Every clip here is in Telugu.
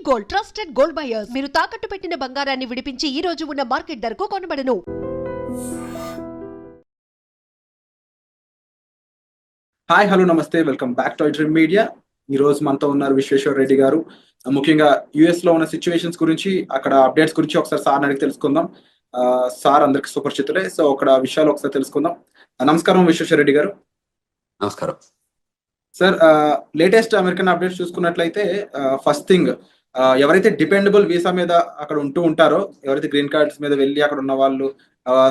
గోల్డ్ ట్రస్టెడ్ గోల్డ్ బయర్స్ మీరు తాకట్టు పెట్టిన బంగారాన్ని విడిపించి ఈ రోజు ఉన్న మార్కెట్ ధరకు కొనబడను. హాయ్ హలో నమస్తే, welcome back to dream media. ఈ రోజు మనతో ఉన్నారు విశ్వేశ్వర రెడ్డి గారు. ముఖ్యంగా యుఎస్ లో ఉన్న సిచ్యువేషన్స్ గురించి, అక్కడ అప్డేట్స్ గురించి ఒకసారి సార్ అడిగి తెలుసుకుందాం. సార్ అందరికి సుపరిచితులే, సో అక్కడ విషయాలు ఒకసారి తెలుసుకుందాం. నమస్కారం విశ్వేశ్వర రెడ్డి గారు. నమస్కారం సార్. లేటెస్ట్ అమెరికన్ అప్డేట్స్ చూసుకున్నట్లయితే ఫస్ట్ థింగ్, ఎవరైతే డిపెండబుల్ వీసా మీద అక్కడ ఉంటారో, ఎవరైతే గ్రీన్ కార్డ్స్ మీద వెళ్ళి అక్కడ ఉన్న వాళ్ళు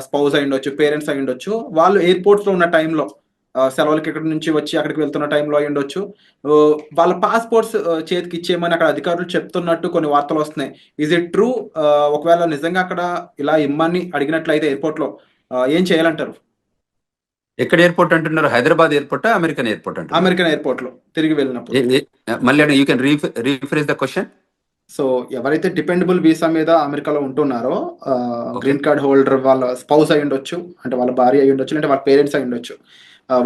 స్పౌస్ అయి ఉండొచ్చు, పేరెంట్స్ అయి ఉండొచ్చు, వాళ్ళు ఎయిర్పోర్ట్స్ లో ఉన్న టైంలో సెలవులకి ఇక్కడ నుంచి వచ్చి అక్కడికి వెళ్తున్న టైంలో అయి ఉండొచ్చు, వాళ్ళ పాస్పోర్ట్స్ చేతికి ఇచ్చేయమని అక్కడ అధికారులు చెప్తున్నట్టు కొన్ని వార్తలు వస్తున్నాయి. Is it true? ఒకవేళ నిజంగా అక్కడ ఇలా ఇమ్మని అడిగినట్లయితే ఎయిర్పోర్ట్ లో ఏం చేయాలంటారు? ఎక్కడ ఎయిర్పోర్ట్ అంటున్నారు? హైదరాబాద్ ఎయిర్పోర్ట్, అమెరికన్ ఎయిర్పోర్ట్ అంటారు? అమెరికన్ ఎయిర్పోర్ట్ లో తిరిగి వెళ్ళినప్పుడు. మళ్ళీ you can rephrase the question. So ఎవరైతే డిపెండబుల్ వీసా మీద అమెరికాలో ఉంటున్నారో, గ్రీన్ కార్డ్ హోల్డర్, వాళ్ళ స్పౌస్ అయి ఉండొచ్చు, అంటే వాళ్ళ భార్య అయి ఉండొచ్చు, అంటే వాళ్ళ పేరెంట్స్ అయి ఉండొచ్చు,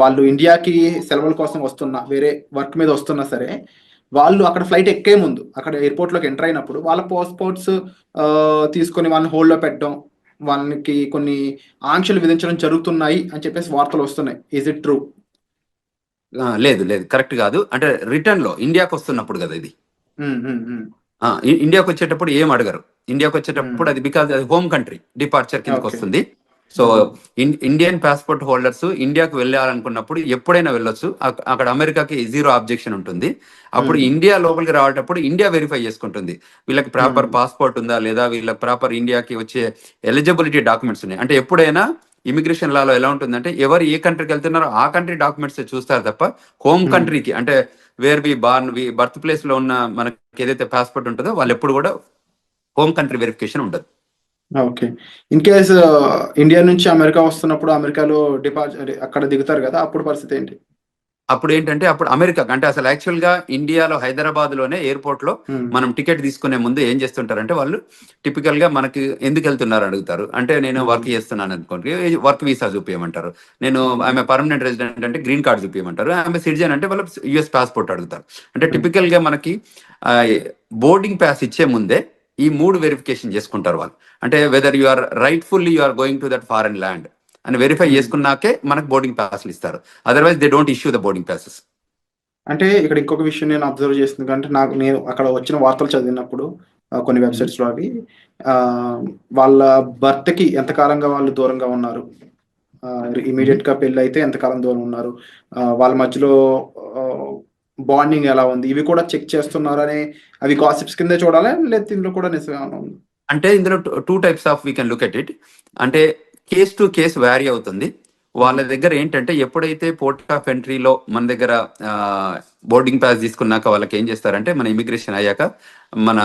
వాళ్ళు ఇండియాకి సెలవుల కోసం వస్తున్నా, వేరే వర్క్ మీద వస్తున్నా సరే, వాళ్ళు అక్కడ ఫ్లైట్ ఎక్కే ముందు అక్కడ ఎయిర్పోర్ట్ లోకి ఎంటర్ అయినప్పుడు వాళ్ళ పాస్పోర్ట్స్ తీసుకొని వాళ్ళని హోల్డ్ లో పెట్టడం, వాళ్ళకి కొన్ని ఆంక్షలు విధించడం జరుగుతున్నాయి అని చెప్పేసి వార్తలు వస్తున్నాయి. Is it true? లేదు లేదు, కరెక్ట్ కాదు. అంటే రిటర్న్ లో ఇండియాకి వస్తున్నప్పుడు కదా ఇది. ఇండియాకి వచ్చేటప్పుడు ఏం అడగరు. ఇండియాకి వచ్చేటప్పుడు అది బికాజ్ అది హోమ్ కంట్రీ డిపార్చర్ కిందకి వస్తుంది. సో ఇండియన్ పాస్పోర్ట్ హోల్డర్స్ ఇండియాకి వెళ్ళాలనుకున్నప్పుడు ఎప్పుడైనా వెళ్ళొచ్చు. అక్కడ అమెరికాకి జీరో ఆబ్జెక్షన్ ఉంటుంది. అప్పుడు ఇండియా లోపలికి రావటప్పుడు ఇండియా వెరిఫై చేసుకుంటుంది వీళ్ళకి ప్రాపర్ పాస్పోర్ట్ ఉందా లేదా, వీళ్ళకి ప్రాపర్ ఇండియాకి వచ్చే ఎలిజిబిలిటీ డాక్యుమెంట్స్ ఉన్నాయి. అంటే ఎప్పుడైనా ఇమిగ్రేషన్ లాలో ఎలా ఉంటుందంటే, ఎవరు ఏ కంట్రీకి వెళ్తున్నారో ఆ కంట్రీ డాక్యుమెంట్స్ చూస్తారు తప్ప హోమ్ కంట్రీకి, అంటే where we born, birth place లో ఉన్న మనకి ఏదైతే పాస్పోర్ట్ ఉంటుందో వాళ్ళు ఎప్పుడు కూడా హోమ్ కంట్రీ వెరిఫికేషన్ ఉండదు. ఓకే. ఇన్ కేస్ ఇండియా నుంచి అమెరికా వస్తున్నప్పుడు అమెరికాలో అక్కడ దిగుతారు కదా, అప్పుడు పరిస్థితి ఏంటి? అప్పుడు ఏంటంటే, అప్పుడు అమెరికా అంటే అసలు యాక్చువల్ గా ఇండియాలో హైదరాబాద్ లోనే ఎయిర్పోర్ట్ లో మనం టికెట్ తీసుకునే ముందు ఏం చేస్తుంటారంటే, వాళ్ళు టిపికల్ గా మనకి ఎందుకు వెళ్తున్నారు అడుగుతారు. అంటే నేను వర్క్ చేస్తున్నాను అనుకోండి, వర్క్ వీసా చూపించమంటారు. నేను ఆమె పర్మనెంట్ రెసిడెంట్ అంటే గ్రీన్ కార్డ్ చూపించమంటారు. ఆమె సిటిజన్ అంటే వాళ్ళు యుఎస్ పాస్పోర్ట్ అడుగుతారు. అంటే టిపికల్ గా మనకి బోర్డింగ్ పాస్ ఇచ్చే ముందే ఈ 3 వెరిఫికేషన్ చేసుకుంటారు వాళ్ళు. అంటే whether you are rightfully you are going to that foreign land అని వెరిఫై చేసుకున్నాకే మనకు బోర్డింగ్ పాస్లు ఇస్తారు. Otherwise they don't issue the boarding passes. అంటే ఇక్కడ ఇంకొక విషయం నేను అబ్జర్వ్ చేస్తుంది, అంటే నేను అక్కడ వచ్చిన వార్తలు చదివినప్పుడు కొన్ని వెబ్సైట్స్ లో అవి వాళ్ళ భర్తకి కి ఎంతకాలంగా వాళ్ళు దూరంగా ఉన్నారు, ఇమీడియట్ గా పెళ్లి అయితే ఎంతకాలం దూరం ఉన్నారు, వాళ్ళ మధ్యలో బాండింగ్ ఎలా ఉంది, ఇవి కూడా చెక్ చేస్తున్నారు అని, అవి గాసిప్స్ కింద చూడాలి లేదా ఇందులో కూడా నిజంగా ఉంది? అంటే ఇందులో 2 types of we can look at it. అంటే కేస్ టు కేస్ వ్యారీ అవుతుంది. వాళ్ళ దగ్గర ఏంటంటే, ఎప్పుడైతే పోర్ట్ ఆఫ్ ఎంట్రీలో మన దగ్గర బోర్డింగ్ పాస్ తీసుకున్నాక వాళ్ళకి ఏం చేస్తారంటే, మన ఇమిగ్రేషన్ అయ్యాక మన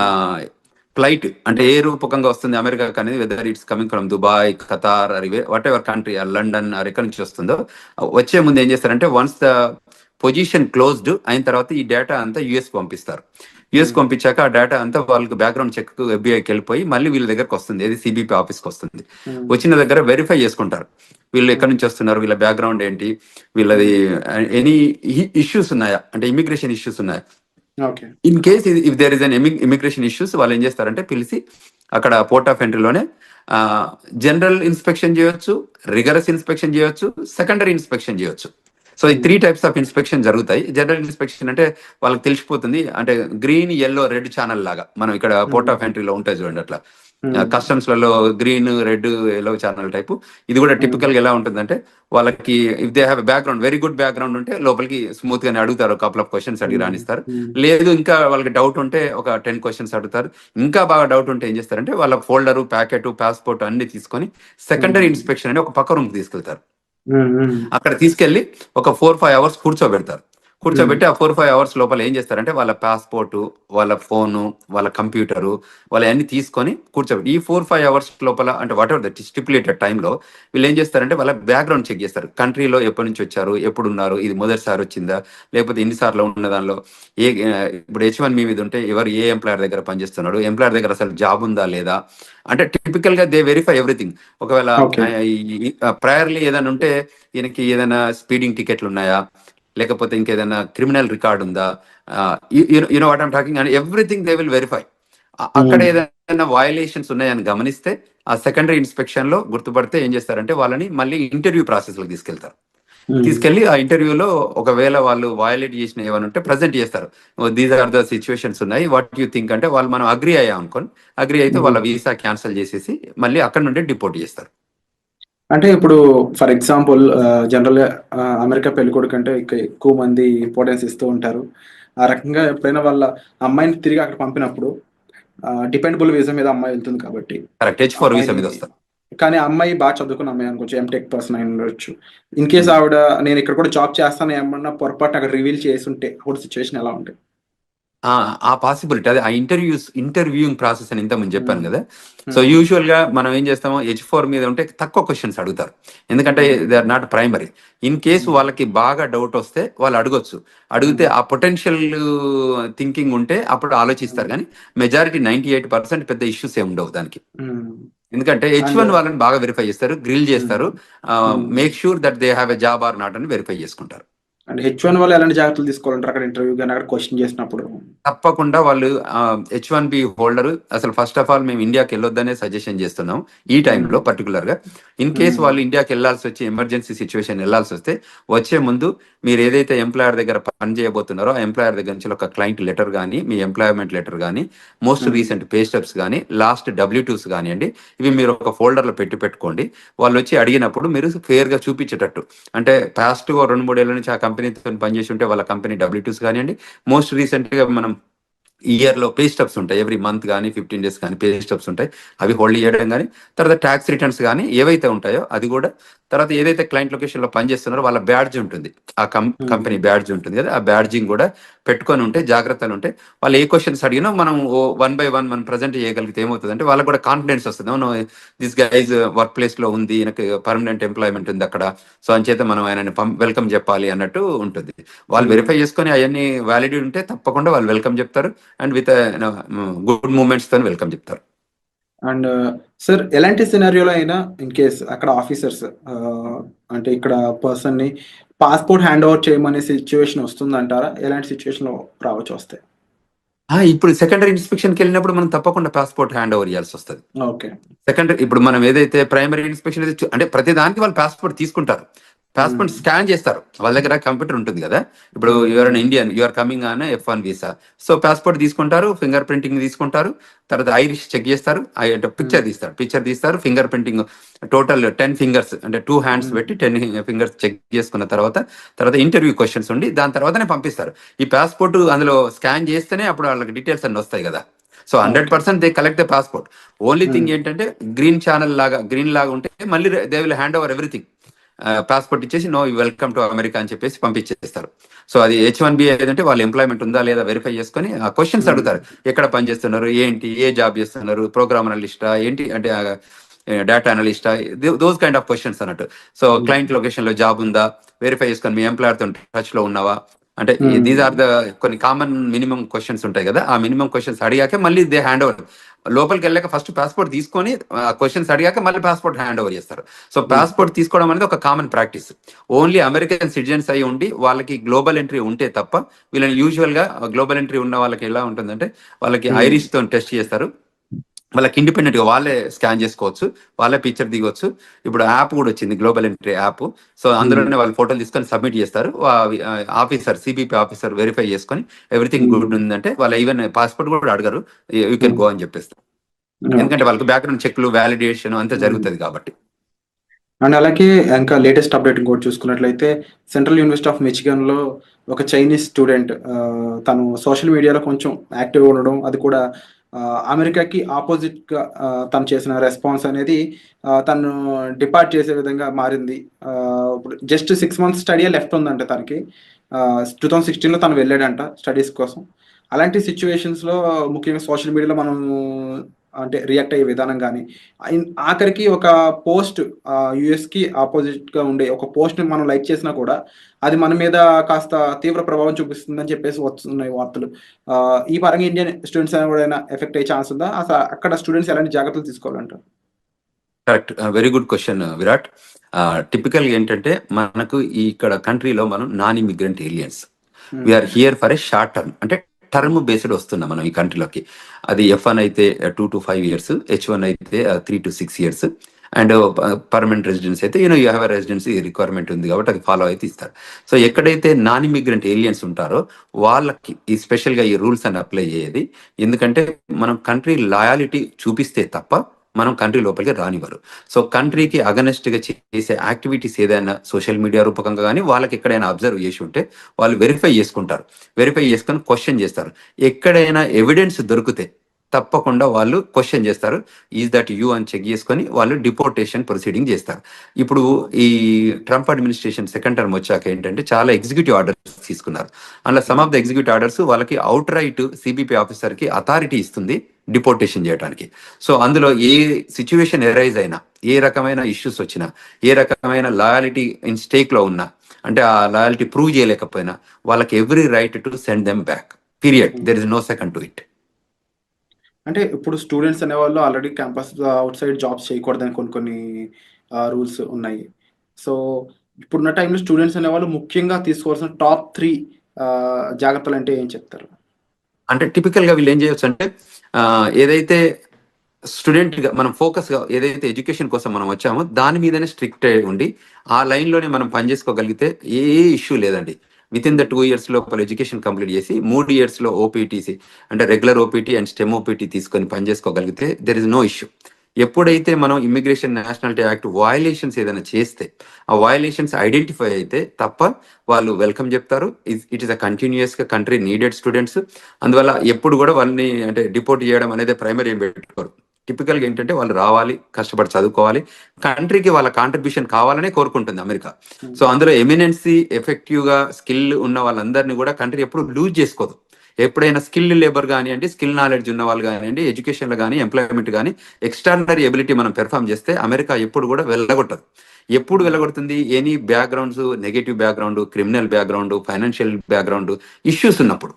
ఫ్లైట్ అంటే ఏ రూపకంగా వస్తుంది అమెరికాకి అనేది, whether it's coming from Dubai, Qatar, what ever country, London ఎక్కడి నుంచి వస్తుందో, వచ్చే ముందు ఏం చేస్తారంటే, వన్స్ ద పొజిషన్ క్లోజ్డ్ అయిన తర్వాత ఈ డేటా అంతా యుఎస్ పంపిస్తారు. యుఎస్ పంపించాక ఆ డేటా అంతా వాళ్ళకి బ్యాక్గ్రౌండ్ చెక్ ఎఫ్బిఐకి వెళ్ళిపోయి మళ్ళీ వీళ్ళ దగ్గరకు వస్తుంది, ఏది సిబిపి ఆఫీస్కి వస్తుంది. వచ్చిన దగ్గర వెరిఫై చేసుకుంటారు వీళ్ళు ఎక్కడి నుంచి వస్తున్నారు, వీళ్ళ బ్యాక్గ్రౌండ్ ఏంటి, వీళ్ళది ఎనీ ఇష్యూస్ ఉన్నాయా, అంటే ఇమిగ్రేషన్ ఇష్యూస్ ఉన్నాయా. In case if there is an immigration issues, వాళ్ళు ఏం చేస్తారంటే పిలిచి అక్కడ పోర్ట్ ఆఫ్ ఎంట్రీలోనే జనరల్ ఇన్స్పెక్షన్ చేయొచ్చు, రిగరస్ ఇన్స్పెక్షన్ చేయొచ్చు, సెకండరీ ఇన్స్పెక్షన్ చేయొచ్చు. సో ఈ 3 టైప్స్ ఆఫ్ ఇన్స్పెక్షన్ జరుగుతాయి. జనరల్ ఇన్స్పెక్షన్ అంటే వాళ్ళకి తెలిసిపోతుంది, అంటే గ్రీన్, ఎల్లో, రెడ్ ఛానల్ లాగా మనం ఇక్కడ పోర్ట్ ఆఫ్ ఎంట్రీలో ఉంటాయి చూడండి, అట్లా కస్టమ్స్ లలో green, red, yellow channel type. ఇది కూడా టిపికల్ గా ఎలా ఉంటుందంటే, వాళ్ళకి if they have background, very good background ఉంటే లోపలికి స్మూత్ గానే అడుగుతారు, కపుల్ ఆఫ్ క్వశ్చన్స్ అడిగి రాణిస్తారు. లేదు ఇంకా వాళ్ళకి డౌట్ ఉంటే ఒక 10 క్వశ్చన్స్ అడుగుతారు. ఇంకా బాగా డౌట్ ఉంటే ఏం చేస్తారంటే, వాళ్ళ ఫోల్డర్, ప్యాకెట్, పాస్పోర్ట్ అన్ని తీసుకొని సెకండరీ ఇన్స్పెక్షన్ అని ఒక పక్క రూమ్ తీసుకెళ్తారు. అక్కడ తీసుకెళ్లి ఒక 4-5 అవర్స్ కూర్చోబెట్టి ఆ 4-5 అవర్స్ లోపల ఏం చేస్తారంటే, వాళ్ళ పాస్పోర్టు, వాళ్ళ ఫోను, వాళ్ళ కంప్యూటరు, వాళ్ళ అన్ని తీసుకొని కూర్చోబెట్టి ఈ 4-5 అవర్స్ లోపల, అంటే వాట్ ఎవర్ ద స్టిపులేటెడ్ టైంలో వీళ్ళు ఏం చేస్తారంటే వాళ్ళ బ్యాక్గ్రౌండ్ చెక్ చేస్తారు. కంట్రీలో ఎప్పటి నుంచి వచ్చారు, ఎప్పుడు ఉన్నారు, ఇది మొదటిసారి వచ్చిందా లేకపోతే ఎన్నిసార్లు ఉన్న దానిలో ఇప్పుడు H1B మీద ఉంటే ఎవరు ఏ ఎంప్లాయర్ దగ్గర పనిచేస్తున్నాడు, ఎంప్లాయర్ దగ్గర అసలు జాబ్ ఉందా లేదా, అంటే టిపికల్ గా దే వెరిఫై ఎవ్రీథింగ్. ఒకవేళ ప్రయర్లీ ఏదైనా ఉంటే, ఈయనకి ఏదైనా స్పీడింగ్ టికెట్లు ఉన్నాయా, లేకపోతే ఇంకేదైనా క్రిమినల్ రికార్డ్ ఉందా, you know what I'm talking, and everything they will verify. అక్కడ ఏదైనా వయలేషన్స్ ఉన్నాయని గమనిస్తే ఆ సెకండరీ ఇన్స్పెక్షన్ లో గుర్తుపడితే ఏం చేస్తారంటే వాళ్ళని మళ్ళీ ఇంటర్వ్యూ ప్రాసెస్ లో తీసుకెళ్తారు. తీసుకెళ్లి ఆ ఇంటర్వ్యూలో ఒకవేళ వాళ్ళు వయలేట్ చేసిన ఏమైనా ఉంటే ప్రజెంట్ చేస్తారు. దీస్ ఆర్ ద సిచ్యువేషన్స్ ఉన్నాయి, వాట్ యూ థింక్ అంటే వాళ్ళు మనం అగ్రి అయ్యాం అనుకోని, అగ్రి అయితే వాళ్ళ వీసా క్యాన్సిల్ చేసేసి మళ్ళీ అక్కడ నుండి డిపోర్ట్ చేస్తారు. అంటే ఇప్పుడు ఫర్ ఎగ్జాంపుల్ జనరల్ గా అమెరికా పెళ్ళికొడుకు అంటే ఎక్కువ మంది ఇంపార్టెన్స్ ఇస్తూ ఉంటారు. ఆ రకంగా ఎప్పుడైనా వాళ్ళ అమ్మాయిని తిరిగి అక్కడ పంపినప్పుడు డిపెండబుల్ వీసా మీద అమ్మాయి వెళ్తుంది కాబట్టి కరెక్ట్, H4 వీసా మీద అమ్మాయిని, వస్తారు. కానీ ఆ అమ్మాయి బాగా చదువుకున్న అమ్మాయి అనుకోవచ్చు, ఎంటెక్ పర్సన్ అయి ఉండొచ్చు. ఇన్ కేస్ ఆవిడ నేను ఇక్కడ కూడా జాబ్ చేస్తాను ఏమన్నా పొరపాటున అక్కడ రివీల్ చేసి ఉంటే అప్పుడు సిచ్యువేషన్ ఎలా ఉంటుంది? ఆ పాసిబిలిటీ అదే ఆ ఇంటర్వ్యూయింగ్ ప్రాసెస్ అని ఇంతకుముందు చెప్పాను కదా. So Hmm. యూజువల్ గా మనం ఏం చేస్తామో H4 మీద ఉంటే తక్కువ క్వశ్చన్స్ అడుగుతారు, ఎందుకంటే they are not primary. In case వాళ్ళకి బాగా డౌట్ వస్తే వాళ్ళు అడగొచ్చు. అడిగితే ఆ పొటెన్షియల్ థింకింగ్ ఉంటే అప్పుడు ఆలోచిస్తారు, కానీ మెజారిటీ 98% పెద్ద ఇష్యూస్ ఏమి ఉండవు దానికి. ఎందుకంటే H1 వాళ్ళని బాగా వెరిఫై చేస్తారు, గ్రిల్ చేస్తారు, make sure that they have a job or not అని వెరిఫై చేసుకుంటారు. అంటే H1 వాళ్ళు ఎలాంటి జాగ్రత్తలు తీసుకోవాలంటారు అక్కడ ఇంటర్వ్యూ కానీ అక్కడ క్వశ్చన్ చేసినప్పుడు? తప్పకుండా వాళ్ళు H1B హోల్డర్ అసలు ఫస్ట్ ఆఫ్ ఆల్ మేము ఇండియాకి వెళ్ళొద్దనే సజెషన్ చేస్తున్నాం ఈ టైంలో పర్టికులర్ గా. ఇన్ కేసు వాళ్ళు ఇండియాకి వెళ్ళాల్సి వచ్చి ఎమర్జెన్సీ సిచ్యువేషన్ వెళ్ళాల్సి వస్తే వచ్చే ముందు మీరు ఏదైతే ఎంప్లాయర్ దగ్గర పని చేయబోతున్నారో ఆ ఎంప్లాయర్ దగ్గర నుంచి ఒక క్లయింట్ లెటర్ కానీ, మీ ఎంప్లాయ్మెంట్ లెటర్ కానీ, మోస్ట్ రీసెంట్ పే స్టెప్స్ కానీ, లాస్ట్ W2s కానివ్వండి, ఇవి మీరు ఒక ఫోల్డర్లో పెట్టుకోండి. వాళ్ళు వచ్చి అడిగినప్పుడు మీరు ఫేర్ గా చూపించేటట్టు, అంటే పాస్ట్ 2-3 ఏళ్ల నుంచి ఆ కంపెనీతో పనిచేసి ఉంటే వాళ్ళ కంపెనీ W2s కానివ్వండి, మోస్ట్ రీసెంట్ గా మనం ఇయర్ లో పే స్టబ్స్ ఉంటాయి, ఎవ్రీ మంత్ కానీ 15 days కానీ పే స్టబ్స్ ఉంటాయి, అవి హోల్డ్ చేయడం కానీ, తర్వాత ట్యాక్స్ రిటర్న్స్ కానీ ఏవైతే ఉంటాయో అది కూడా, తర్వాత ఏదైతే క్లయింట్ లొకేషన్ లో పనిచేస్తున్నారో వాళ్ళ బ్యాడ్జ్ ఉంటుంది, ఆ కంపెనీ బ్యాడ్జ్ ఉంటుంది కదా, ఆ బ్యాడ్జింగ్ కూడా పెట్టుకొని ఉంటే జాగ్రత్తలు ఉంటే వాళ్ళు ఏ క్వశ్చన్స్ అడిగినా మనం 1 by 1 మనం ప్రజెంట్ చేయగలిగితే ఏమవుతుంది అంటే వాళ్ళకి కూడా కాన్ఫిడెన్స్ వస్తుంది. దిస్ గైజ్ వర్క్ ప్లేస్ లో ఉంది, ఈయనకి పర్మనెంట్ ఎంప్లాయ్మెంట్ ఉంది అక్కడ, సో అంచేత మనం ఆయనని వెల్కమ్ చెప్పాలి అన్నట్టు ఉంటుంది. వాళ్ళు వెరిఫై చేసుకొని అవన్నీ వ్యాలిడ్ ఉంటే తప్పకుండా వాళ్ళు వెల్కమ్ చెప్తారు, అండ్ విత్ గుడ్ మూమెంట్స్ తో వెల్కమ్ చెప్తారు. అండ్ సార్ ఎలాంటి సినారియోలో అయినా ఇన్ కేస్ అక్కడ ఆఫీసర్స్ అంటే ఇక్కడ పర్సన్ ని పాస్పోర్ట్ హ్యాండ్ ఓవర్ చేయమనే సిచ్యువేషన్ వస్తుందంటారా? ఎలాంటి సిచ్యువేషన్ లో రావచ్చు వస్తే? ఇప్పుడు సెకండరీ ఇన్స్పెక్షన్కి వెళ్ళినప్పుడు మనం తప్పకుండా పాస్పోర్ట్ హ్యాండ్ ఓవర్ చేయాల్సి వస్తుంది. ఓకే. సెకండరీ ఇప్పుడు మనం ఏదైతే ప్రైమరీ ఇన్స్పెక్షన్ అంటే ప్రతి దానికి వాళ్ళు పాస్పోర్ట్ తీసుకుంటారు, పాస్పోర్ట్ స్కాన్ చేస్తారు, వాళ్ళ దగ్గర కంప్యూటర్ ఉంటుంది కదా. ఇప్పుడు you are an Indian, you are coming on F1 visa, so passport తీసుకుంటారు, ఫింగర్ ప్రింటింగ్ తీసుకుంటారు, తర్వాత ఐరిష్ చెక్ చేస్తారు, పిక్చర్ తీస్తారు, ఫింగర్ ప్రింటింగ్ టోటల్ 10 fingers అంటే 2 hands పెట్టి 10 fingers చెక్ చేసుకున్న తర్వాత ఇంటర్వ్యూ క్వశ్చన్స్ ఉండి దాని తర్వాతనే పంపిస్తారు. ఈ పాస్పోర్ట్ అందులో స్కాన్ చేస్తేనే అప్పుడు వాళ్ళకి డీటెయిల్స్ అన్ని వస్తాయి కదా. So 100% they collect the passport. Only thing ఏంటంటే గ్రీన్ లాగా ఉంటే మళ్ళీ they will hand over everything, passport ఇచ్చేసి నో వెల్కమ్ టు అమెరికా అని చెప్పేసి పంపించేస్తారు. సో అది H1B ఏదంటే వాళ్ళ ఎంప్లాయ్మెంట్ ఉందా లేదా వెరిఫై చేసుకొని ఆ క్వశ్చన్స్ అడుగుతారు, ఎక్కడ పని చేస్తున్నారు, ఏంటి, ఏ జాబ్ చేస్తున్నారు, ప్రోగ్రామ్ అనలిస్టా ఏంటి అంటే డేటా అనలిస్టా, దోస్ కైండ్ ఆఫ్ క్వశ్చన్స్ అన్నట్టు. సో క్లయింట్ లొకేషన్ లో జాబ్ ఉందా వెరిఫై చేసుకొని, మీ ఎంప్లాయర్ తో టచ్ లో ఉన్నావా, అంటే దీస్ ఆర్ ద కొన్ని కామన్ మినిమం క్వశ్చన్స్ ఉంటాయి కదా. ఆ మినిమం క్వశ్చన్స్ అడిగాక మళ్ళీ దే హ్యాండ్ ఓవర్, లోపలికి వెళ్ళాక ఫస్ట్ పాస్పోర్ట్ తీసుకొని క్వశ్చన్స్ అడిగాక మళ్ళీ పాస్పోర్ట్ హ్యాండ్ ఓవర్ చేస్తారు. సో పాస్పోర్ట్ తీసుకోవడం అనేది ఒక common practice. Only American citizens అయి ఉండి వాళ్ళకి గ్లోబల్ ఎంట్రీ ఉంటే తప్ప వీళ్ళని యూజువల్ గా గ్లోబల్ ఎంట్రీ ఉన్న వాళ్ళకి ఎలా ఉంటుందంటే వాళ్ళకి ఐరిష్ తో టెస్ట్ చేస్తారు, వాళ్ళకి ఇండిపెండెంట్ గా వాళ్ళే స్కాన్ చేసుకోవచ్చు, వాళ్ళే పిక్చర్ దిగొచ్చు. ఇప్పుడు యాప్ కూడా వచ్చింది, గ్లోబల్ ఎంట్రీ యాప్. సో అందులోనే వాళ్ళు ఫోటోలు తీసుకొని సబ్మిట్ చేస్తారు, ఆఫీసర్ సిబిపి ఆఫీసర్ వెరిఫై చేసుకొని ఎవ్రీథింగ్ గుడ్ ఉందంటే వాళ్ళు ఈవెన్ పాస్పోర్ట్ కూడా అడగరు, యూ కెన్ గో అని చెప్పేస్తారు. ఎందుకంటే వాళ్ళకి బ్యాక్గ్రౌండ్ చెక్లు, వ్యాలిడేషన్ అంతా జరుగుతుంది కాబట్టి. అండ్ అలాగే ఇంకా లేటెస్ట్ అప్డేట్ ఇంకోటి చూసుకున్నట్లయితే సెంట్రల్ యూనివర్సిటీ ఆఫ్ మిచిగన్ లో ఒక చైనీస్ స్టూడెంట్ తను సోషల్ మీడియాలో కొంచెం యాక్టివ్గా ఉండడం, అది కూడా అమెరికాకి ఆపోజిట్ గా తను చేసిన రెస్పాన్స్ అనేది తను డిపార్ట్ చేసే విధంగా మారింది. ఇప్పుడు జస్ట్ 6 months స్టడీ లెఫ్ట్ ఉందంట తనకి. 2016లో తను వెళ్ళాడంట స్టడీస్ కోసం. అలాంటి సిచ్యువేషన్స్లో ముఖ్యంగా సోషల్ మీడియాలో మనం అంటే రియాక్ట్ అయ్యే విధానం కానీ, ఆఖరికి ఒక పోస్ట్ యుఎస్కి ఆపోజిట్గా ఉండే ఒక పోస్ట్ని మనం లైక్ చేసినా కూడా అది మన మీద కాస్త తీవ్ర ప్రభావం చూపిస్తుందని చెప్పేసి వస్తున్నాయి వార్తలు. ఈ పరంగా ఇండియన్ స్టూడెంట్స్ ఎవరైనా ఎఫెక్ట్ అయ్యే ఛాన్స్ ఉందా? అసలు అక్కడ స్టూడెంట్స్ ఎలాంటి జాగ్రత్తలు తీసుకోవాలంటారు? Correct, very good question Virat. Typical ఏంటంటే మనకు ఇక్కడ కంట్రీలో మనం non immigrant aliens, we are here for a short term, అంటే టర్మ్ బేస్డ్ వస్తున్నాం మనం ఈ కంట్రీలోకి. అది F1 అయితే 2 to 5 years, H1 అయితే 3 to 6 years, and permanent residence అయితే యూ హ్యావ్ రెసిడెన్సీ రిక్వైర్మెంట్ ఉంది కాబట్టి అది ఫాలో అయితే ఇస్తారు. సో ఎక్కడైతే నాన్ ఇమిగ్రెంట్ ఏలియన్స్ ఉంటారో వాళ్ళకి ఈ స్పెషల్గా ఈ రూల్స్ అని అప్లై అయ్యేది. ఎందుకంటే మనం కంట్రీ లాయాలిటీ చూపిస్తే తప్ప మనం కంట్రీ లోపలికి రానివ్వరు. సో కంట్రీకి అగనెస్ట్గా చేసే యాక్టివిటీస్ ఏదైనా సోషల్ మీడియా రూపకంగా కానీ వాళ్ళకి ఎక్కడైనా అబ్జర్వ్ చేసి ఉంటే వాళ్ళు వెరిఫై చేసుకుంటారు. వెరిఫై చేసుకొని క్వశ్చన్ చేస్తారు. ఎక్కడైనా ఎవిడెన్స్ దొరికితే తప్పకుండా వాళ్ళు క్వశ్చన్ చేస్తారు. ఈజ్ దట్ యూ అని చెక్ చేసుకొని వాళ్ళు డిపోర్టేషన్ ప్రొసీడింగ్ చేస్తారు. ఇప్పుడు ఈ ట్రంప్ అడ్మినిస్ట్రేషన్ సెకండ్ టర్మ్ వచ్చాక ఏంటంటే చాలా ఎగ్జిక్యూటివ్ ఆర్డర్స్ తీసుకున్నారు. అందులో some of the executive orders వాళ్ళకి అవుట్ రైట్ సిబిపి ఆఫీసర్కి అథారిటీ ఇస్తుంది డిపోర్టేషన్ చేయడానికి. సో అందులో ఏ సిచ్యువేషన్ ఎరైజ్ అయినా, ఏ రకమైన ఇష్యూస్ వచ్చినా, ఏ రకమైన లాయాలిటీ ఇన్ స్టేక్లో ఉన్నా, అంటే ఆ లాయాలిటీ ప్రూవ్ చేయలేకపోయినా వాళ్ళకి every right to send them back, period. There is no second to it. అంటే ఇప్పుడు స్టూడెంట్స్ అనేవాళ్ళు already campus outside jobs చేయకూడదని కొన్ని రూల్స్ ఉన్నాయి. సో ఇప్పుడున్న టైంలో స్టూడెంట్స్ అనేవాళ్ళు ముఖ్యంగా తీసుకోవాల్సిన టాప్ 3 జాగ్రత్తలు అంటే ఏం చెప్తారు? అంటే టిపికల్గా వీళ్ళు ఏం చేయొచ్చు అంటే ఏదైతే స్టూడెంట్గా మనం ఫోకస్గా ఏదైతే ఎడ్యుకేషన్ కోసం మనం వచ్చామో దాని మీదనే స్ట్రిక్ట్ ఉండి ఆ లైన్లోనే మనం పనిచేసుకోగలిగితే ఏ ఇష్యూ లేదండి. విత్ ఇన్ ద 2 years లోపల ఎడ్యుకేషన్ కంప్లీట్ చేసి 3 years ఓపీటీసీ అంటే regular OPT and stem OPT తీసుకొని పనిచేసుకోగలిగితే దెర్ ఇస్ నో ఇష్యూ. ఎప్పుడైతే మనం ఇమిగ్రేషన్ నేషనాలిటీ యాక్ట్ వయలేషన్స్ ఏదైనా చేస్తే ఆ వయలేషన్స్ ఐడెంటిఫై అయితే తప్ప వాళ్ళు వెల్కమ్ చెప్తారు. ఇట్ ఈస్ అ కంటిన్యూస్గా కంట్రీ నీడెడ్ స్టూడెంట్స్. అందువల్ల ఎప్పుడు కూడా వాళ్ళని అంటే డిపోర్ట్ చేయడం అనేది ప్రైమరీ ఏం పెట్టుకోరు. టిపికల్గా ఏంటంటే వాళ్ళు రావాలి, కష్టపడి చదువుకోవాలి, కంట్రీకి వాళ్ళ కాంట్రిబ్యూషన్ కావాలనే కోరుకుంటుంది అమెరికా. సో అందులో ఎమినెన్సీ ఎఫెక్టివ్గా స్కిల్ ఉన్న వాళ్ళందరినీ కూడా కంట్రీ ఎప్పుడు లూజ్ చేసుకోదు. ఎప్పుడైనా స్కిల్ లేబర్ కానివ్వండి, స్కిల్ నాలెడ్జ్ ఉన్న వాళ్ళు కానివ్వండి, ఎడ్యుకేషన్లో కానీ ఎంప్లాయ్మెంట్ కానీ ఎక్స్ట్రాడినరీ ఎబిలిటీ మనం పెర్ఫామ్ చేస్తే అమెరికా ఎప్పుడు కూడా వెళ్ళగొట్టదు. ఎప్పుడు వెళ్ళగొడుతుంది? Any backgrounds, negative background, criminal background, financial background issues ఉన్నప్పుడు,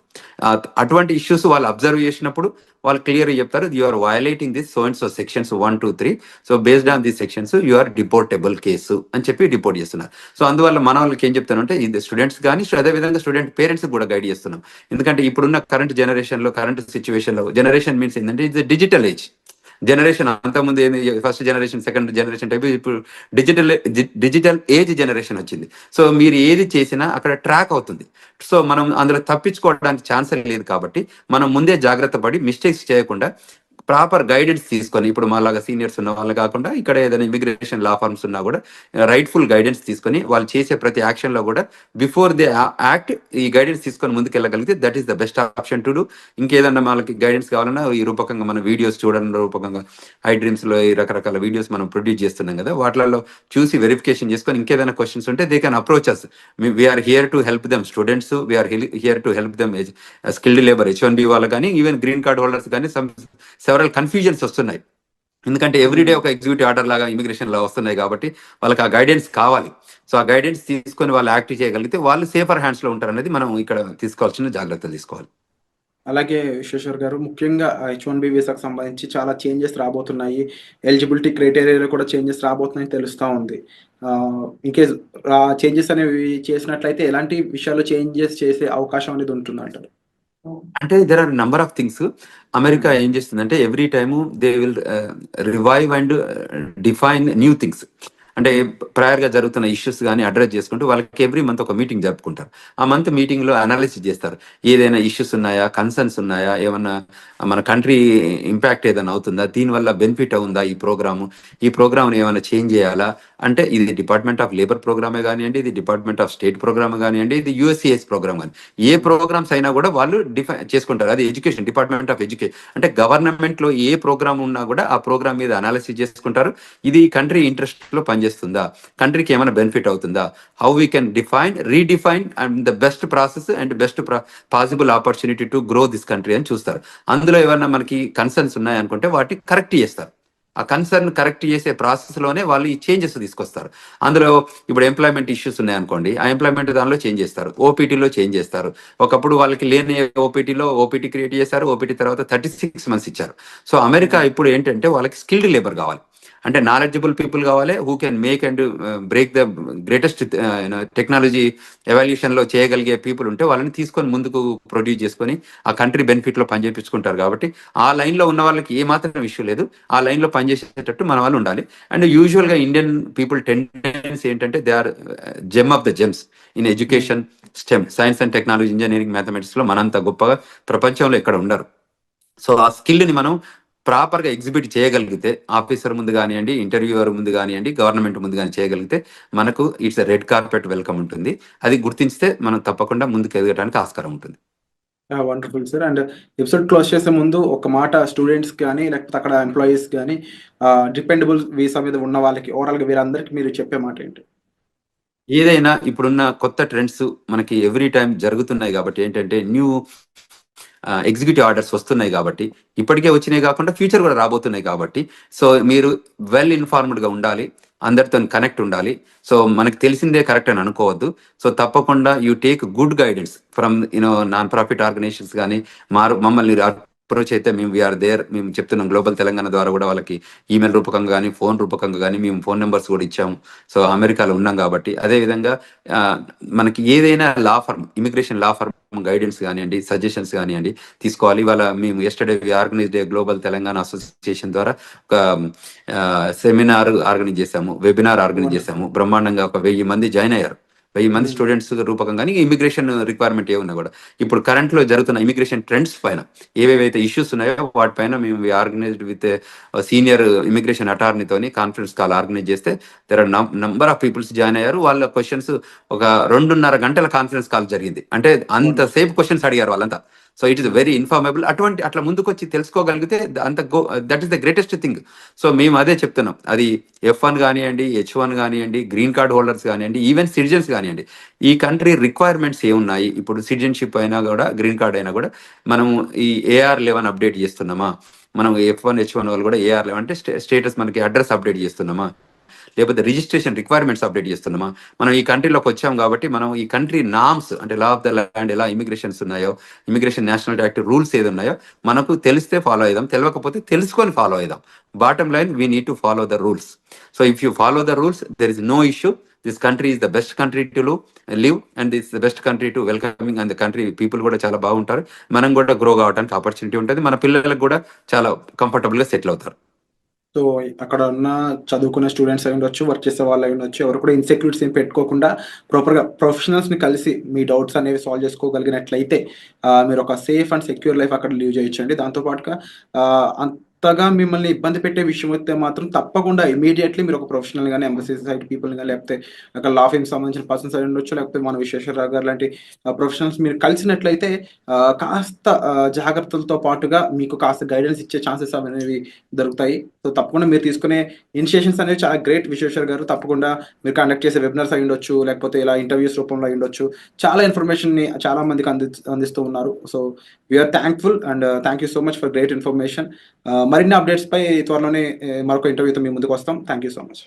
అటువంటి ఇష్యూస్ వాళ్ళు అబ్జర్వ్ చేసినప్పుడు వాళ్ళు క్లియర్గా చెప్తారు, you are violating this so and so sections 1, 2, 3. So based on these sections you are deportable case అని చెప్పి డిపోర్ట్ చేస్తున్నారు. సో అందువల్ల మన వాళ్ళకి ఏం చెప్తానంటే ఇది స్టూడెంట్స్ కానీ అదేవిధంగా స్టూడెంట్ పేరెంట్స్ కూడా గైడ్ చేస్తున్నాం. ఎందుకంటే ఇప్పుడున్న కరెంట్ జనరేషన్లో, కరెంట్ సిచ్యువేషన్లో, జనరేషన్ మీన్స్ ఏంటంటే ఇది డిజిటల్ ఏజ్ జనరేషన్. అంతకుముందు ఏంది first generation, second generation type, ఇప్పుడు డిజిటల్ ఏజ్ జనరేషన్ వచ్చింది. సో మీరు ఏది చేసినా అక్కడ ట్రాక్ అవుతుంది. సో మనం అందులో తప్పించుకోవడానికి ఛాన్స్ లేదు. కాబట్టి మనం ముందే జాగ్రత్త పడి మిస్టేక్స్ చేయకుండా ప్రాపర్ గైడెన్స్ తీసుకొని, ఇప్పుడు మాలాగా సీనియర్స్ ఉన్న వాళ్ళు కాకుండా ఇక్కడ ఏదైనా ఇమిగ్రేషన్ లా ఫర్మ్స్ ఉన్నా కూడా రైట్ఫుల్ గైడెన్స్ తీసుకొని వాళ్ళు చేసే ప్రతి యాక్షన్లో కూడా బిఫోర్ దే యాక్ట్ ఈ గైడెన్స్ తీసుకొని ముందుకెళ్ళగలిగితే that is the best option to do. ఇంకేదన్నా వాళ్ళకి గైడెన్స్ కావాలన్నా ఈ రూపకంగా మన వీడియోస్ చూడడం రూపకంగా ఐ డ్రీమ్స్లో ఈ రకరకాల వీడియోస్ మనం ప్రొడ్యూస్ చేస్తున్నాం కదా, వాటిల్లో చూసి వెరిఫికేషన్ చేసుకొని ఇంకేదైనా క్వశ్చన్స్ ఉంటే they can approach us. We are here to help them students, we are here to help them skilled labour H1B వాళ్ళు కానీ, ఈవెన్ గ్రీన్ కార్డ్ హోల్డర్స్ కానీ సెవరల్ కన్ఫ్యూజన్స్ వస్తున్నాయి. ఎందుకంటే ఎవ్రీడే ఒక ఎగ్జిక్యూటివ్ ఆర్డర్ లాగా ఇమిగ్రేషన్ లా వస్తున్నాయి కాబట్టి వాళ్ళకి ఆ గైడెన్స్ కావాలి. సో ఆ గైడెన్స్ తీసుకొని వాళ్ళు యాక్ట్ చేయగలిగితే వాళ్ళు సేఫర్ హ్యాండ్స్ లో ఉంటారు అనేది మనం ఇక్కడ తీసుకోవాల్సిన జాగ్రత్తలు తీసుకోవాలి. అలాగే విశ్వేశ్వర్ గారు, ముఖ్యంగా H1B వీసాకు సంబంధించి చాలా చేంజెస్ రాబోతున్నాయి. ఎలిజిబిలిటీ క్రైటీరియాలో కూడా చేంజెస్ రాబోతున్నాయని తెలుస్తూ ఉంది. ఇంకేస్ చేంజెస్ అనేవి చేసినట్లయితే ఎలాంటి విషయాల్లో చేంజెస్ చేసే అవకాశం అనేది ఉంటుందంటారు? అంటే there are number of things. America ఏం చేస్తుందంటే every time they will revive and define new things. అంటే ప్రయర్గా జరుగుతున్న ఇష్యూస్ కానీ అడ్రస్ చేసుకుంటూ వాళ్ళకి ఎవ్రీ మంత్ ఒక మీటింగ్ జరుపుకుంటారు. ఆ మంత్ మీటింగ్లో అనాలిసిస్ చేస్తారు. ఏదైనా ఇష్యూస్ ఉన్నాయా, కన్సర్న్స్ ఉన్నాయా, ఏమన్నా మన కంట్రీ ఇంపాక్ట్ ఏదైనా అవుతుందా, దీనివల్ల బెనిఫిట్ ఉందా ఈ ప్రోగ్రామ్ని ఏమైనా చేంజ్ చేయాలా, అంటే ఇది డిపార్ట్మెంట్ ఆఫ్ లేబర్ ప్రోగ్రామే కానివ్వండి, ఇది డిపార్ట్మెంట్ ఆఫ్ స్టేట్ ప్రోగ్రామ్ కానివ్వండి, ఇది USCIS ప్రోగ్రామ్ కానీ, ఏ ప్రోగ్రామ్స్ అయినా కూడా వాళ్ళు డిఫైన్ చేసుకుంటారు. అది ఎడ్యుకేషన్, డిపార్ట్మెంట్ ఆఫ్ ఎడ్యుకేషన్ అంటే గవర్నమెంట్లో ఏ ప్రోగ్రామ్ ఉన్నా కూడా ఆ ప్రోగ్రామ్ మీద అనాలిసిస్ చేసుకుంటారు. ఇది కంట్రీ ఇంట్రెస్ట్లో పనిచేస్తుందా, కంట్రీకి ఏమైనా బెనిఫిట్ అవుతుందా, how we can redefine and the best process and best possible opportunity to grow this country అని చూస్తారు. అందులో ఏమన్నా మనకి కన్సర్న్స్ ఉన్నాయనుకుంటే వాటిని కరెక్ట్ చేస్తారు. ఆ కన్సర్న్ కరెక్ట్ చేసే ప్రాసెస్లోనే వాళ్ళు ఈ చేంజెస్ తీసుకొస్తారు. అందులో ఇప్పుడు ఎంప్లాయ్మెంట్ ఇష్యూస్ ఉన్నాయనుకోండి, ఆ ఎంప్లాయ్మెంట్ దానిలో చేంజ్ చేస్తారు, ఓపీటీలో చేంజ్ చేస్తారు. ఒకప్పుడు వాళ్ళకి లేని ఓపీటీ క్రియేట్ చేశారు, ఓపీటీ తర్వాత 36 months ఇచ్చారు. సో అమెరికా ఇప్పుడు ఏంటంటే వాళ్ళకి స్కిల్డ్ లేబర్ కావాలి. అంటే నాలెడ్జబుల్ పీపుల్ కావాలి, who can make and break the greatest technology evolution లో చేయగలిగే పీపుల్ ఉంటే వాళ్ళని తీసుకొని ముందుకు ప్రొడ్యూస్ చేసుకొని ఆ కంట్రీ బెనిఫిట్ లో పనిచేపించుకుంటారు. కాబట్టి ఆ లైన్ లో ఉన్న వాళ్ళకి ఏ మాత్రం ఇష్యూ లేదు, ఆ లైన్ లో పనిచేసేటట్టు మన వాళ్ళు ఉండాలి. అండ్ యూజువల్ గా ఇండియన్ పీపుల్ టెండెన్సీ ఏంటంటే they are gem of the gems in education, stem, science and technology, engineering, mathematics లో మనంత గొప్పగా ప్రపంచంలో ఎక్కడ ఉండరు. సో ఆ స్కిల్ని మనం ప్రాపర్ గా ఎగ్జిబిట్ చేయగలిగితే, ఆఫీసర్ ముందు కానివ్వండి, ఇంటర్వ్యూవర్ ముందు కానివ్వండి, గవర్నమెంట్ ముందు కానీ చేయగలిగితే మనకు ఇట్స్ రెడ్ కార్పెట్ వెల్కమ్ ఉంటుంది. అది గుర్తించితే మనం తప్పకుండా ముందుకు ఎదగడానికి ఆస్కారం ఉంటుంది. Wonderful sir. And episode close చేసే ముందు ఒక మాట స్టూడెంట్స్ కానీ లేకపోతే అక్కడ ఎంప్లాయీస్ కానీ డిపెండబుల్ వీసా మీద ఉన్న వాళ్ళకి ఓవరాల్గా వీరందరికీ మీరు చెప్పే మాట ఏంటి? ఏదైనా ఇప్పుడున్న కొత్త ట్రెండ్స్ మనకి ఎవ్రీ టైం జరుగుతున్నాయి కాబట్టి ఏంటంటే న్యూ ఎగ్జిక్యూటివ్ ఆర్డర్స్ వస్తున్నాయి కాబట్టి, ఇప్పటికే వచ్చినాయి కాకుండా ఫ్యూచర్ కూడా రాబోతున్నాయి కాబట్టి, సో మీరు వెల్ ఇన్ఫార్మ్డ్ గా ఉండాలి, అందరితో కనెక్ట్ ఉండాలి. సో మనకు తెలిసిందే కరెక్ట్ అని అనుకోవద్దు. సో తప్పకుండా you take good guidance from non profit organisations కానీ మమ్మల్ని అప్రోచ్ అయితే మేము వీఆర్ దేర్. మేము చెప్తున్నాం గ్లోబల్ తెలంగాణ ద్వారా కూడా వాళ్ళకి ఈమెయిల్ రూపకంగా కానీ ఫోన్ రూపకంగా కానీ మేము ఫోన్ నెంబర్స్ కూడా ఇచ్చాము. సో అమెరికాలో ఉన్నాం కాబట్టి అదేవిధంగా మనకి ఏదైనా law firm, immigration law firm guidance కానివ్వండి, సజెషన్స్ కానివ్వండి తీసుకోవాలి. ఇవాళ మేము yesterday organised global Telangana association ద్వారా ఒక సెమినార్ ఆర్గనైజ్ చేశాము, వెబినార్ ఆర్గనైజ్ చేశాము. బ్రహ్మాండంగా ఒక 1000 మంది జాయిన్ అయ్యారు. 1000 మంది స్టూడెంట్స్ రూపకంగా ఇమిగ్రేషన్ రిక్వైర్మెంట్ ఏమున్నా కూడా ఇప్పుడు కరెంట్ లో జరుగుతున్న ఇమిగ్రేషన్ ట్రెండ్స్ పైన ఏవేవైతే ఇష్యూస్ ఉన్నాయో వాటిపైన మేము ఆర్గనైజ్డ్ విత్ సీనియర్ ఇమిగ్రేషన్ అటార్నీతోని కాన్ఫరెన్స్ కాల్ ఆర్గనైజ్ చేస్తే there are number of peoples join అయ్యారు. వాళ్ళ క్వశ్చన్స్ ఒక 2.5 గంటల కాన్ఫరెన్స్ కాల్ జరిగింది. అంటే అంత సేఫ్ క్వశ్చన్స్ అడిగారు వాళ్ళంతా. So it is very informable. అట్లా ముందుకు వచ్చి తెలుసుకోగలిగితే that is the greatest thing. So మేము అదే చెప్తున్నాం. అది F1 కానివ్వండి, H1 కానివ్వండి, గ్రీన్ కార్డ్ హోల్డర్స్ కానివ్వండి, ఈవెన్ సిటిజన్స్ కానివ్వండి, ఈ కంట్రీ రిక్వైర్మెంట్స్ ఏమున్నాయి, ఇప్పుడు సిటిజన్షిప్ అయినా కూడా గ్రీన్ కార్డ్ అయినా కూడా మనం ఈ AR11 అప్డేట్ చేస్తున్నామా, మనం F1 H1 వాళ్ళు కూడా AR11 అంటే స్టేటస్ మనకి అడ్రస్ అప్డేట్ చేస్తున్నామా, లేకపోతే రిజిస్ట్రేషన్ రిక్వైర్మెంట్స్ అప్డేట్ చేస్తున్నామా. మనం ఈ కంట్రీలోకి వచ్చాం కాబట్టి మనం ఈ కంట్రీ నామ్స్ అంటే లా ఆఫ్ ద ల్యాండ్ ఎలా ఇమిగ్రేషన్స్ ఉన్నాయో, ఇమిగ్రేషన్ నేషనల్ యాక్ట్ రూల్స్ ఏది ఉన్నాయో మనకు తెలిస్తే ఫాలో అయిదాం, తెలియకపోతే తెలుసుకొని ఫాలో అయిదాం. Bottom line we need to follow the rules. So if you follow the rules there is no issue. This country is the best country to live and this the best country to welcoming. And the country people కూడా చాలా బాగుంటారు. మనం కూడా గ్రో కావడానికి ఆపర్చునిటీ ఉంటుంది. మన పిల్లలకు కూడా చాలా కంఫర్టబుల్ గా సెటిల్ అవుతారు. సో అక్కడ ఉన్న చదువుకునే స్టూడెంట్స్ అయి ఉండొచ్చు, వర్క్ చేసే వాళ్ళు అయి ఉండొచ్చు, ఎవరు కూడా ఇన్సెక్యూరిటీస్ ఏం పెట్టుకోకుండా ప్రాపర్గా ప్రొఫెషనల్స్ని కలిసి మీ డౌట్స్ అనేవి సాల్వ్ చేసుకోగలిగినట్లయితే మీరు ఒక సేఫ్ అండ్ సెక్యూర్ లైఫ్ అక్కడ లీవ్ చేయొచ్చండి. దాంతోపాటుగా అంతగా మిమ్మల్ని ఇబ్బంది పెట్టే విషయం అయితే మాత్రం తప్పకుండా ఇమీడియట్లీ మీరు ఒక ప్రొఫెషనల్ కానీ ఎంబసీ సైడ్ పీపుల్ కానీ లేకపోతే అక్కడ లా ఫీమ్ సంబంధించిన పర్సన్స్ అయి ఉండొచ్చు, లేకపోతే మన విశ్వేశ్వరరావు గారు లాంటి ప్రొఫెషనల్స్ మీరు కలిసినట్లయితే కాస్త జాగ్రత్తలతో పాటుగా మీకు కాస్త గైడెన్స్ ఇచ్చే ఛాన్సెస్ అనేవి దొరుకుతాయి. సో తప్పకుండా మీరు తీసుకునే ఇనిషియేషన్స్ అనేవి చాలా గ్రేట్ విశ్వేశ్వర్ గారు. తప్పకుండా మీరు కండక్ట్ చేసే వెబినార్స్ అయి ఉండొచ్చు, లేకపోతే ఇలా ఇంటర్వ్యూస్ రూపంలో అయి ఉండొచ్చు, చాలా ఇన్ఫర్మేషన్ని చాలా మందికి అందిస్తూ ఉన్నారు. So we are thankful and thank you so much for great information. మరిన్ని అప్డేట్స్ పై త్వరలోనే మరొక ఇంటర్వ్యూతో మీ ముందుకు వస్తాం. Thank you so much.